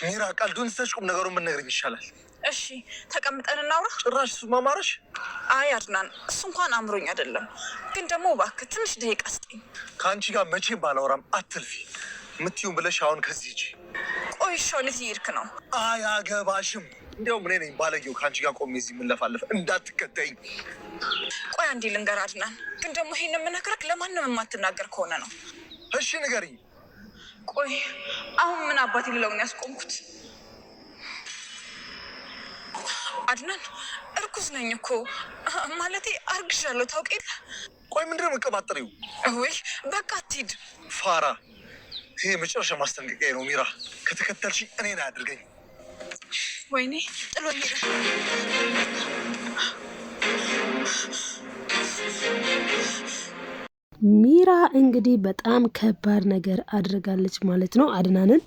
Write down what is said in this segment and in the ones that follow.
ሚራ ቀልዱን ስተሽቁም ነገሩን ምን ነገር ይሻላል? እሺ ተቀምጠን እናውራ። ጭራሽ እሱ ማማረሽ? አይ አድናን፣ እሱ እንኳን አምሮኝ አይደለም፣ ግን ደግሞ እባክህ ትንሽ ደቂቃ ስጠኝ። ከአንቺ ጋር መቼም ባላወራም አትልፊ። ምትዩም ብለሽ አሁን ከዚህ ሂጂ። ቆይ እሺ፣ ወዴት እየሄድክ ነው? አያገባሽም። እንዲያውም እኔ ነኝ ባለጌው ከአንቺ ጋር ቆሜ እዚህ የምንለፋለፍ። እንዳትከተይኝ። ቆይ አንዴ ልንገር አድናን፣ ግን ደግሞ ይሄን የምነግርህ ለማንም የማትናገር ከሆነ ነው። እሺ ንገሪኝ። ቆይ አሁን ምን አባቴ ልለውን ያስቆምኩት? አድናን እርጉዝ ነኝ እኮ ማለቴ አርግዣለሁ፣ ታውቅ የለ። ቆይ ምንድነው የምትቀባጥሪው? ወይ በቃ አትሂድ ፋራ። ይሄ መጨረሻ ማስጠንቀቂያ ነው ሚራ። ከተከተልሽ እኔን አያድርገኝ። ወይኔ ጥሎኝ ሄደ። ሚራ እንግዲህ በጣም ከባድ ነገር አድርጋለች ማለት ነው። አድናንን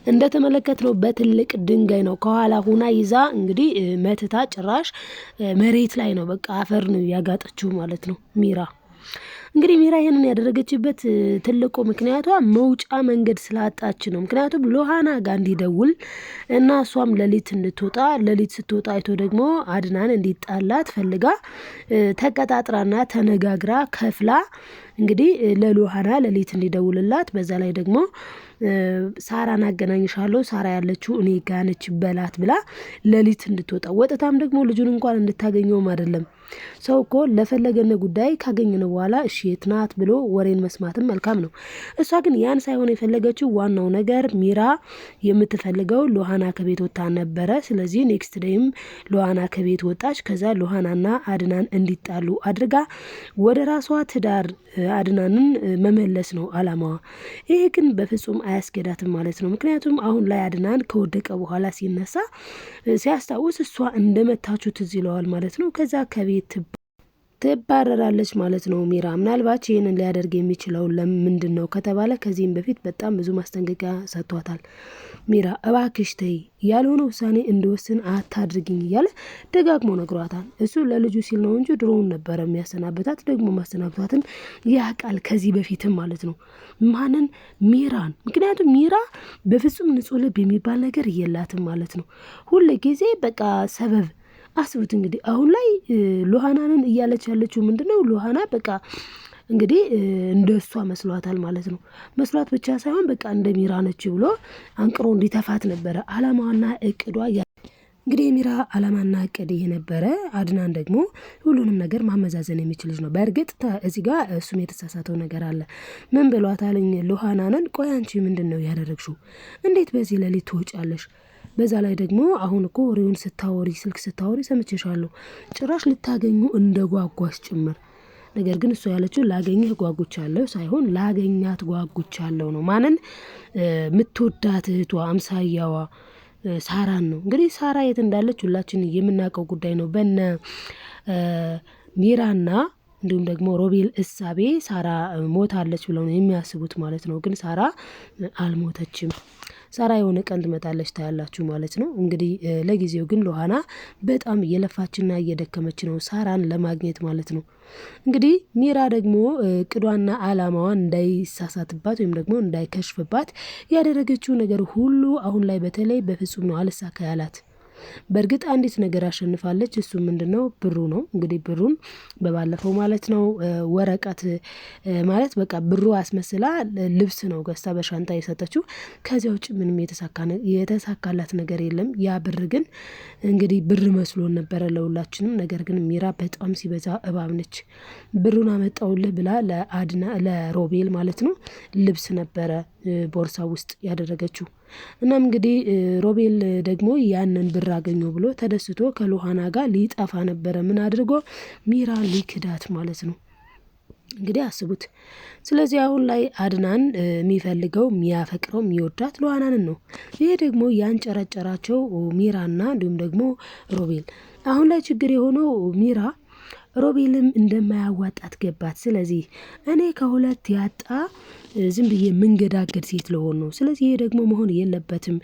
እንደተመለከትነው በትልቅ ድንጋይ ነው ከኋላ ሆና ይዛ እንግዲህ መትታ ጭራሽ መሬት ላይ ነው በቃ አፈር ነው ያጋጠችው ማለት ነው ሚራ። እንግዲህ ሚራ ይሄንን ያደረገችበት ትልቁ ምክንያቷ መውጫ መንገድ ስላጣች ነው። ምክንያቱም ሎሃና ጋር እንዲደውል እና እሷም ሌሊት እንድትወጣ ሌሊት ስትወጣ አይቶ ደግሞ አድናን እንዲጣላት ፈልጋ ተቀጣጥራና ተነጋግራ ከፍላ እንግዲህ ለሎሃና ሌሊት እንዲደውልላት በዛ ላይ ደግሞ ሳራን አገናኝሻለሁ ሳራ ያለችው እኔ ጋር ነች በላት ብላ ሌሊት እንድትወጣ ወጣታም ደግሞ ልጁን እንኳን እንድታገኘውም አይደለም። ሰው እኮ ለፈለገነ ጉዳይ ካገኘነው በኋላ እሺ የት ናት ብሎ ወሬን መስማትም መልካም ነው። እሷ ግን ያን ሳይሆን የፈለገችው ዋናው ነገር ሚራ የምትፈልገው ሎሃና ከቤት ወጣ ነበረ። ስለዚህ ኔክስት ዴይም ሎሃና ከቤት ወጣች። ከዛ ሎሃናና አድናን እንዲጣሉ አድርጋ ወደ ራሷ ትዳር አድናንን መመለስ ነው አላማዋ። ይሄ ግን በፍጹም አያስገዳትም ማለት ነው። ምክንያቱም አሁን ላይ አድናን ከወደቀ በኋላ ሲነሳ ሲያስታውስ እሷ እንደመታችሁ ትዝ ይለዋል ማለት ነው። ከዛ ከቤት ትባረራለች ማለት ነው ሚራ። ምናልባት ይህንን ሊያደርግ የሚችለው ለምንድን ነው ከተባለ ከዚህም በፊት በጣም ብዙ ማስጠንቀቂያ ሰጥቷታል። ሚራ እባክሽ ተይ፣ ያልሆነ ውሳኔ እንድወስን አታድርግኝ እያለ ደጋግሞ ነግሯታል። እሱ ለልጁ ሲል ነው እንጂ ድሮውን ነበረ የሚያሰናበታት። ደግሞ ማሰናበታትን ያውቃል ከዚህ በፊትም ማለት ነው። ማንን? ሚራን። ምክንያቱም ሚራ በፍጹም ንጹህ ልብ የሚባል ነገር የላትም ማለት ነው። ሁል ጊዜ በቃ ሰበብ አስቡት እንግዲህ አሁን ላይ ሎሃናንን እያለች ያለችው ምንድነው? ሎሃና በቃ እንግዲህ እንደሷ መስሏታል ማለት ነው። መስሏት ብቻ ሳይሆን በቃ እንደ ሚራ ነች ብሎ አንቅሮ እንዲተፋት ነበረ አላማዋና እቅዷ። እንግዲህ የሚራ አላማና እቅድ የነበረ አድናን ደግሞ ሁሉንም ነገር ማመዛዘን የሚችል ልጅ ነው። በእርግጥ እዚህ ጋር እሱም የተሳሳተው ነገር አለ። ምን ብሏታልኝ ሎሃናንን? ቆይ አንቺ ምንድነው ያደረግሽው? እንዴት በዚህ ሌሊት ትወጫለሽ? በዛ ላይ ደግሞ አሁን እኮ ወሬውን ስታወሪ ስልክ ስታወሪ ሰምቼሻለሁ። ጭራሽ ልታገኙ እንደጓጓሽ ጭምር። ነገር ግን እሷ ያለችው ላገኘህ ጓጉቻለሁ ሳይሆን ላገኛት ጓጉቻለሁ ነው። ማንን? ምትወዳት እህቷ አምሳያዋ ሳራን ነው። እንግዲህ ሳራ የት እንዳለች ሁላችን የምናውቀው ጉዳይ ነው። በነ ሚራና እንዲሁም ደግሞ ሮቤል እሳቤ ሳራ ሞታለች ብለው ነው የሚያስቡት ማለት ነው። ግን ሳራ አልሞተችም። ሳራ የሆነ ቀን ትመጣለች ታያላችሁ ማለት ነው። እንግዲህ ለጊዜው ግን ሎሃና በጣም እየለፋችና እየደከመች ነው ሳራን ለማግኘት ማለት ነው። እንግዲህ ሚራ ደግሞ ቅዷና አላማዋን እንዳይሳሳትባት ወይም ደግሞ እንዳይከሽፍባት ያደረገችው ነገር ሁሉ አሁን ላይ በተለይ በፍጹም ነው አልሳካ ያላት። በእርግጥ አንዲት ነገር አሸንፋለች። እሱ ምንድነው? ብሩ ነው። እንግዲህ ብሩን በባለፈው ማለት ነው ወረቀት ማለት በቃ ብሩ አስመስላ ልብስ ነው ገዝታ በሻንጣ የሰጠችው። ከዚያ ውጭ ምንም የተሳካላት ነገር የለም። ያ ብር ግን እንግዲህ ብር መስሎን ነበረ ለሁላችንም። ነገር ግን ሚራ በጣም ሲበዛ እባብ ነች። ብሩን አመጣውልህ ብላ ለሮቤል ማለት ነው ልብስ ነበረ ቦርሳ ውስጥ ያደረገችው። እናም እንግዲህ ሮቤል ደግሞ ያንን ብር አገኘው ብሎ ተደስቶ ከሎሃና ጋር ሊጠፋ ነበረ። ምን አድርጎ? ሚራ ሊክዳት ማለት ነው። እንግዲህ አስቡት። ስለዚህ አሁን ላይ አድናን የሚፈልገው የሚያፈቅረው የሚወዳት ሎሃናንን ነው። ይሄ ደግሞ ያንጨረጨራቸው ሚራና እንዲሁም ደግሞ ሮቤል። አሁን ላይ ችግር የሆነው ሚራ ሮቤልም እንደማያዋጣት ገባት። ስለዚህ እኔ ከሁለት ያጣ ዝም ብዬ መንገዳገድ ሴት ለሆን ነው። ስለዚህ ይሄ ደግሞ መሆን የለበትም።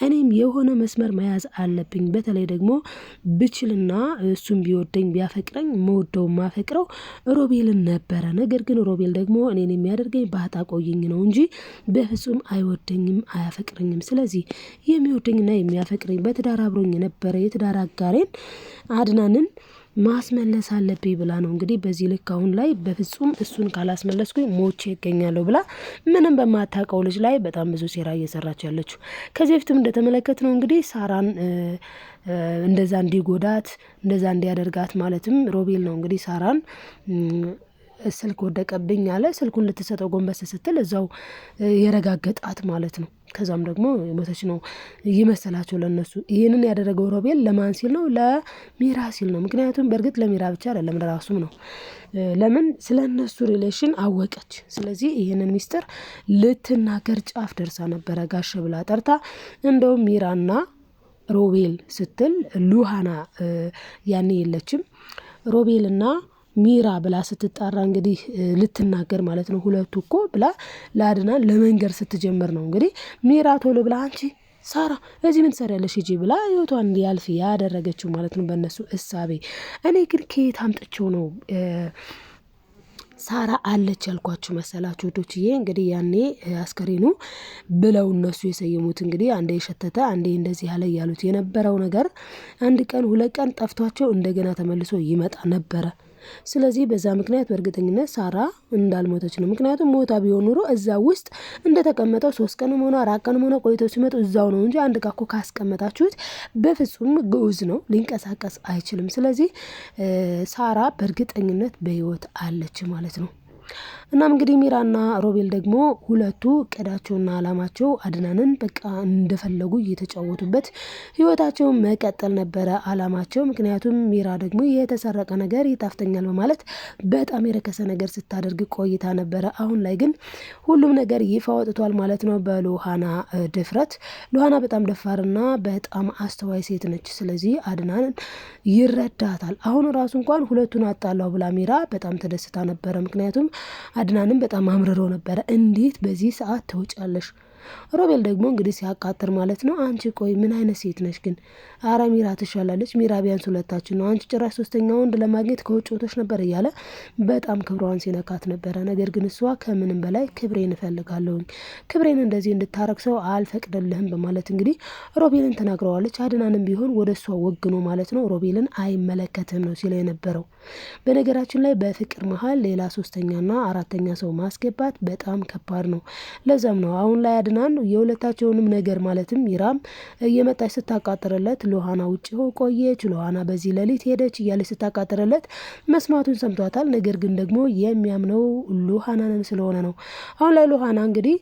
እኔም የሆነ መስመር መያዝ አለብኝ። በተለይ ደግሞ ብችልና እሱም ቢወደኝ ቢያፈቅረኝ መወደው ማፈቅረው ሮቤልን ነበረ። ነገር ግን ሮቤል ደግሞ እኔን የሚያደርገኝ ባህታ ቆይኝ ነው እንጂ በፍጹም አይወደኝም፣ አያፈቅረኝም። ስለዚህ የሚወደኝና የሚያፈቅረኝ በትዳር አብሮኝ የነበረ የትዳር አጋሬን አድናንን ማስመለስ አለብኝ ብላ ነው እንግዲህ በዚህ ልክ አሁን ላይ በፍጹም እሱን ካላስመለስኩኝ ሞቼ ይገኛለሁ ብላ ምንም በማታውቀው ልጅ ላይ በጣም ብዙ ሴራ እየሰራች ያለችው። ከዚህ በፊትም እንደተመለከትነው እንግዲህ ሳራን እንደዛ እንዲጎዳት እንደዛ እንዲያደርጋት ማለትም ሮቤል ነው እንግዲህ ሳራን ስልክ ወደቀብኝ አለ። ስልኩን ልትሰጠው ጎንበስ ስትል እዛው የረጋገጣት ማለት ነው። ከዛም ደግሞ ሞተች ነው ይመሰላቸው ለነሱ። ይህንን ያደረገው ሮቤል ለማን ሲል ነው? ለሚራ ሲል ነው። ምክንያቱም በእርግጥ ለሚራ ብቻ አይደለም ለራሱም ነው። ለምን? ስለ እነሱ ሪሌሽን አወቀች። ስለዚህ ይህንን ሚስጥር ልትናገር ጫፍ ደርሳ ነበረ። ጋሽ ብላ ጠርታ እንደውም ሚራና ሮቤል ስትል ሉሃና ያኔ የለችም። ሮቤልና ሚራ ብላ ስትጣራ እንግዲህ ልትናገር ማለት ነው። ሁለቱ እኮ ብላ ለአድናን ለመንገር ስትጀምር ነው እንግዲህ ሚራ ቶሎ ብላ አንቺ ሳራ እዚህ ምን ትሰሪያለሽ ሂጂ ብላ ህይወቷን እንዲያልፍ ያደረገችው ማለት ነው በእነሱ እሳቤ። እኔ ግን ከየት አምጥቼው ነው ሳራ አለች ያልኳችሁ መሰላችሁ ወዶችዬ? እንግዲህ ያኔ አስከሬኑ ብለው እነሱ የሰየሙት እንግዲህ አንዴ የሸተተ አንዴ እንደዚህ ያለ ያሉት የነበረው ነገር አንድ ቀን ሁለት ቀን ጠፍቷቸው እንደገና ተመልሶ ይመጣ ነበረ። ስለዚህ በዛ ምክንያት በእርግጠኝነት ሳራ እንዳልሞተች ነው። ምክንያቱም ሞታ ቢሆን ኑሮ እዛ ውስጥ እንደተቀመጠው 3 ቀንም ሆነ 4 ቀንም ሆነ ቆይተው ሲመጡ እዛው ነው እንጂ አንድ ጋር እኮ ካስቀመጣችሁት በፍጹም ግዑዝ ነው፣ ሊንቀሳቀስ አይችልም። ስለዚህ ሳራ በእርግጠኝነት በህይወት አለች ማለት ነው። እናም እንግዲህ ሚራና ሮቤል ደግሞ ሁለቱ እቅዳቸውና አላማቸው አድናንን በቃ እንደፈለጉ እየተጫወቱበት ህይወታቸውን መቀጠል ነበረ አላማቸው። ምክንያቱም ሚራ ደግሞ የተሰረቀ ነገር ይጣፍተኛል በማለት በጣም የረከሰ ነገር ስታደርግ ቆይታ ነበረ። አሁን ላይ ግን ሁሉም ነገር ይፋ ወጥቷል ማለት ነው በሉሃና ድፍረት። ሉሃና በጣም ደፋርና በጣም አስተዋይ ሴት ነች። ስለዚህ አድናንን ይረዳታል። አሁን ራሱ እንኳን ሁለቱን አጣላው ብላ ሚራ በጣም ተደስታ ነበረ። ምክንያቱም አድናንም በጣም አምርሮ ነበረ። እንዴት በዚህ ሰዓት ትወጫለሽ? ሮቤል ደግሞ እንግዲህ ሲያቃጥር ማለት ነው። አንቺ ቆይ ምን አይነት ሴት ነሽ ግን? አረ ሚራ ትሻላለች። ሚራ ቢያንስ ሁለታችን ነው። አንቺ ጭራሽ 3ኛ ወንድ ለማግኘት ከውጭ ወጥተሽ ነበር እያለ በጣም ክብሯን ሲነካት ነበረ። ነገር ግን እሷ ከምንም በላይ ክብሬን እፈልጋለሁኝ፣ ክብሬን እንደዚህ እንድታረክሰው አልፈቅድልህም በማለት እንግዲህ ሮቤልን ተናግረዋለች። አድናንም ቢሆን ወደ እሷ ወግኖ ማለት ነው ሮቤልን አይመለከትም ነው ሲለው የነበረው። በነገራችን ላይ በፍቅር መሀል ሌላ 3ኛና 4ኛ ሰው ማስገባት በጣም ከባድ ነው። ለዛም ነው አሁን ላይ አድናን የሁለታቸውንም ነገር ማለትም ሚራም እየመጣች ስታቃጥርለት ሉሃና ውጭ ቆየች፣ ሉሃና በዚህ ሌሊት ሄደች እያለች ስታቃጥርለት መስማቱን ሰምቷታል። ነገር ግን ደግሞ የሚያምነው ሉሃናን ስለሆነ ነው። አሁን ላይ ሉሃና እንግዲህ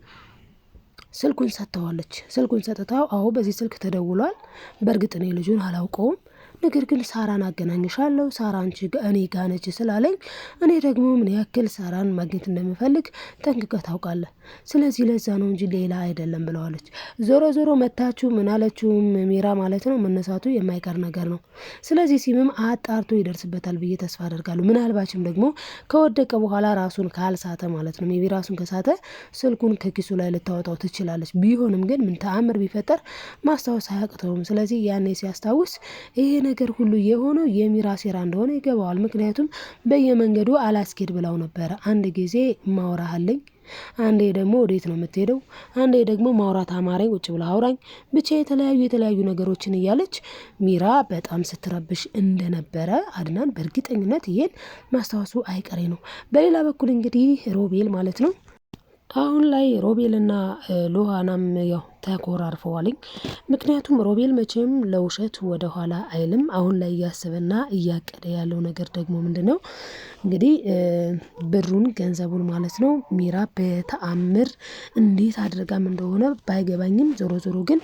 ስልኩን ሰጥተዋለች። ስልኩን ሰጥታው አዎ በዚህ ስልክ ተደውሏል። በእርግጥ እኔ ልጁን አላውቀውም፣ ነገር ግን ሳራን አገናኝሻለሁ፣ ሳራ አንቺ እኔ ጋር ነች ስላለኝ እኔ ደግሞ ምን ያክል ሳራን ማግኘት እንደምፈልግ ጠንቅቀህ ታውቃለህ። ስለዚህ ለዛ ነው እንጂ ሌላ አይደለም ብለዋለች። ዞሮ ዞሮ መታችሁ ምን አለችውም ሚራ ማለት ነው መነሳቱ የማይቀር ነገር ነው። ስለዚህ ሲምም አጣርቶ ይደርስበታል ብዬ ተስፋ አደርጋለሁ። ምናልባችም ደግሞ ከወደቀ በኋላ ራሱን ካልሳተ ማለት ነው ሜቢ ራሱን ከሳተ ስልኩን ከኪሱ ላይ ልታወጣው ትችላለች። ቢሆንም ግን ምን ተአምር ቢፈጠር ማስታወስ አያቅተውም። ስለዚህ ያኔ ሲያስታውስ ይሄ ነገር ሁሉ የሆነው የሚራ ሴራ እንደሆነ ይገባዋል። ምክንያቱም በየመንገዱ አላስኬድ ብላው ነበረ። አንድ ጊዜ ማውራሃለኝ፣ አንዴ ደግሞ ወዴት ነው የምትሄደው፣ አንዴ ደግሞ ማውራት አማረኝ ቁጭ ብላ አውራኝ፣ ብቻ የተለያዩ ነገሮችን እያለች ሚራ በጣም ስትረብሽ እንደነበረ አድናን በእርግጠኝነት ይሄን ማስታወሱ አይቀሬ ነው። በሌላ በኩል እንግዲህ ሮቤል ማለት ነው አሁን ላይ ሮቤልና ሉሃናም ያው ተኮራርፈዋልኝ። ምክንያቱም ሮቤል መቼም ለውሸት ወደ ኋላ አይልም። አሁን ላይ እያሰበና እያቀደ ያለው ነገር ደግሞ ምንድነው እንግዲህ ብሩን ገንዘቡን ማለት ነው ሚራ በተአምር እንዴት አድርጋም እንደሆነ ባይገባኝም ዞሮ ዞሮ ግን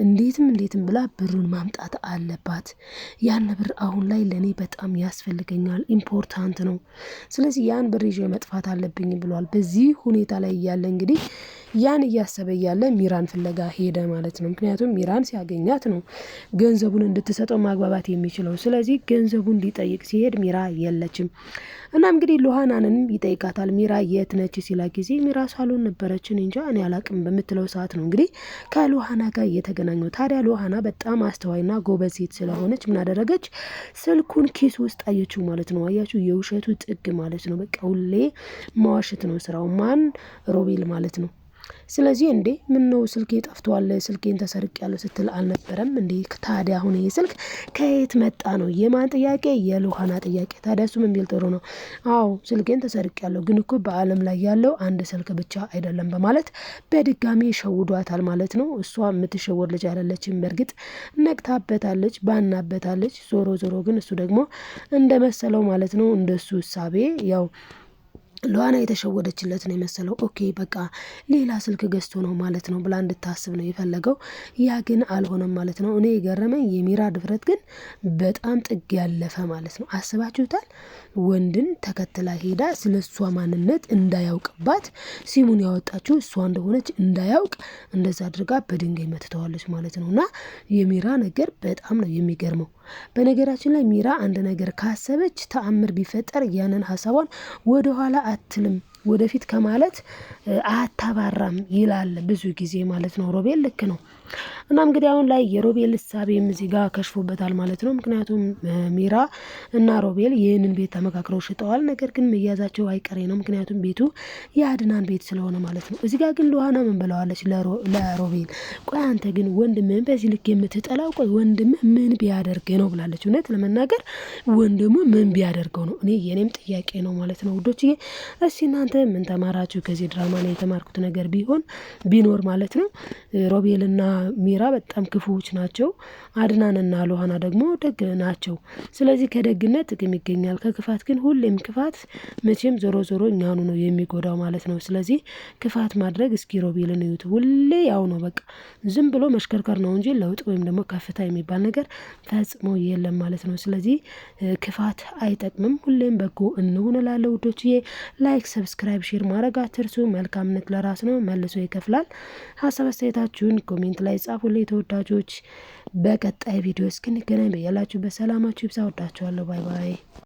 እንዴትም ብላ ብሩን ማምጣት አለባት። ያን ብር አሁን ላይ ለኔ በጣም ያስፈልገኛል፣ ኢምፖርታንት ነው። ስለዚህ ያን ብር ይዤ መጥፋት አለብኝ ብሏል። በዚህ ሁኔታ ላይ ያለ እንግዲህ ያን እያሰበ ያለ ሚራን ፍለጋ ሄደ ማለት ነው። ምክንያቱም ሚራን ሲያገኛት ነው ገንዘቡን እንድትሰጠው ማግባባት የሚችለው። ስለዚህ ገንዘቡን ሊጠይቅ ሲሄድ ሚራ የለችም። እና እንግዲህ ሉሃናንም ይጠይቃታል። ሚራ የት ነች ሲላ ጊዜ ሚራ ሳሎን ነበረችን እንጃ እኔ አላቅም በምትለው ሰዓት ነው እንግዲህ ከሉሃና ጋር እየተገናኘው። ታዲያ ሉሃና በጣም አስተዋይና ጎበዝ ሴት ስለሆነች ምን አደረገች? ስልኩን ኪስ ውስጥ አየችው ማለት ነው። አያችሁ የውሸቱ ጥግ ማለት ነው። በቃ ሁሌ መዋሸት ነው ስራው። ማን? ሮቤል ማለት ነው። ስለዚህ እንዴ ምን ነው ስልኬ ጠፍቷል፣ ስልኬን ተሰርቄያለሁ ስትል አልነበረም እንዴ? ታዲያ አሁን ይሄ ስልክ ከየት መጣ ነው? የማን ጥያቄ? የሉሃና ጥያቄ። ታዲያ እሱ ምን ቢል ጥሩ ነው? አዎ ስልኬን ተሰርቄያለሁ፣ ግን እኮ በዓለም ላይ ያለው አንድ ስልክ ብቻ አይደለም በማለት በድጋሚ ሸውዷታል ማለት ነው። እሷ የምትሸወድ ልጅ አይደለችም። በእርግጥ ነቅታበታለች፣ ባናበታለች። ዞሮ ዞሮ ግን እሱ ደግሞ እንደመሰለው ማለት ነው እንደሱ እሳቤ ያው ሉሃና የተሸወደችለት ነው የመሰለው። ኦኬ በቃ ሌላ ስልክ ገዝቶ ነው ማለት ነው ብላ እንድታስብ ነው የፈለገው። ያ ግን አልሆነም ማለት ነው። እኔ የገረመኝ የሚራ ድፍረት ግን በጣም ጥግ ያለፈ ማለት ነው። አስባችሁታል? ወንድን ተከትላ ሄዳ ስለ እሷ ማንነት እንዳያውቅባት ሲሙን ያወጣችው እሷ እንደሆነች እንዳያውቅ እንደዛ አድርጋ በድንጋይ መትተዋለች ማለት ነው። እና የሚራ ነገር በጣም ነው የሚገርመው። በነገራችን ላይ ሚራ አንድ ነገር ካሰበች ተአምር ቢፈጠር ያንን ሀሳቧን ወደኋላ አትልም፣ ወደፊት ከማለት አታባራም ይላል ብዙ ጊዜ ማለት ነው። ሮቤል ልክ ነው። እና እንግዲህ አሁን ላይ የሮቤል እሳቤም እዚህ ጋር ከሽፎበታል ማለት ነው። ምክንያቱም ሚራ እና ሮቤል ይህንን ቤት ተመካክረው ሽጠዋል። ነገር ግን መያዛቸው አይቀሬ ነው። ምክንያቱም ቤቱ የአድናን ቤት ስለሆነ ማለት ነው። እዚህ ጋር ግን ሉሃና ምን ብለዋለች ለሮቤል? ቆይ አንተ ግን ወንድምህን በዚህ ልክ የምትጠላው ቆይ ወንድምህ ምን ቢያደርግ ነው ብላለች። እውነት ለመናገር ወንድሙ ምን ቢያደርገው ነው? እኔ የኔም ጥያቄ ነው ማለት ነው ውዶችዬ። እስኪ እናንተ ምን ተማራችሁ ከዚህ ድራማ ላይ? የተማርኩት ነገር ቢኖር ማለት ነው ሮቤልና ሚራ በጣም ክፉዎች ናቸው። አድናንና ሉሃና ደግሞ ደግ ናቸው። ስለዚህ ከደግነት ጥቅም ይገኛል፣ ከክፋት ግን ሁሌም ክፋት መቼም ዞሮ ዞሮ እኛኑ ነው የሚጎዳው ማለት ነው። ስለዚህ ክፋት ማድረግ እስኪ ሮቤልን እዩት፣ ሁሌ ያው ነው በቃ ዝም ብሎ መሽከርከር ነው እንጂ ለውጥ ወይም ደግሞ ከፍታ የሚባል ነገር ፈጽሞ የለም ማለት ነው። ስለዚህ ክፋት አይጠቅምም፣ ሁሌም በጎ እንሁን እላለሁ ውዶችዬ። ላይክ፣ ሰብስክራይብ፣ ሼር ማድረግ አትርሱ። መልካምነት ለራስ ነው፣ መልሶ ይከፍላል። ሀሳብ አስተያየታችሁን ኮሜንት ላይ ጻፉልኝ ተወዳጆች። በቀጣይ ቪዲዮ እስክንገናኝ በያላችሁበት ሰላማችሁ ይብዛ። ወዳችኋለሁ። ባይ ባይ።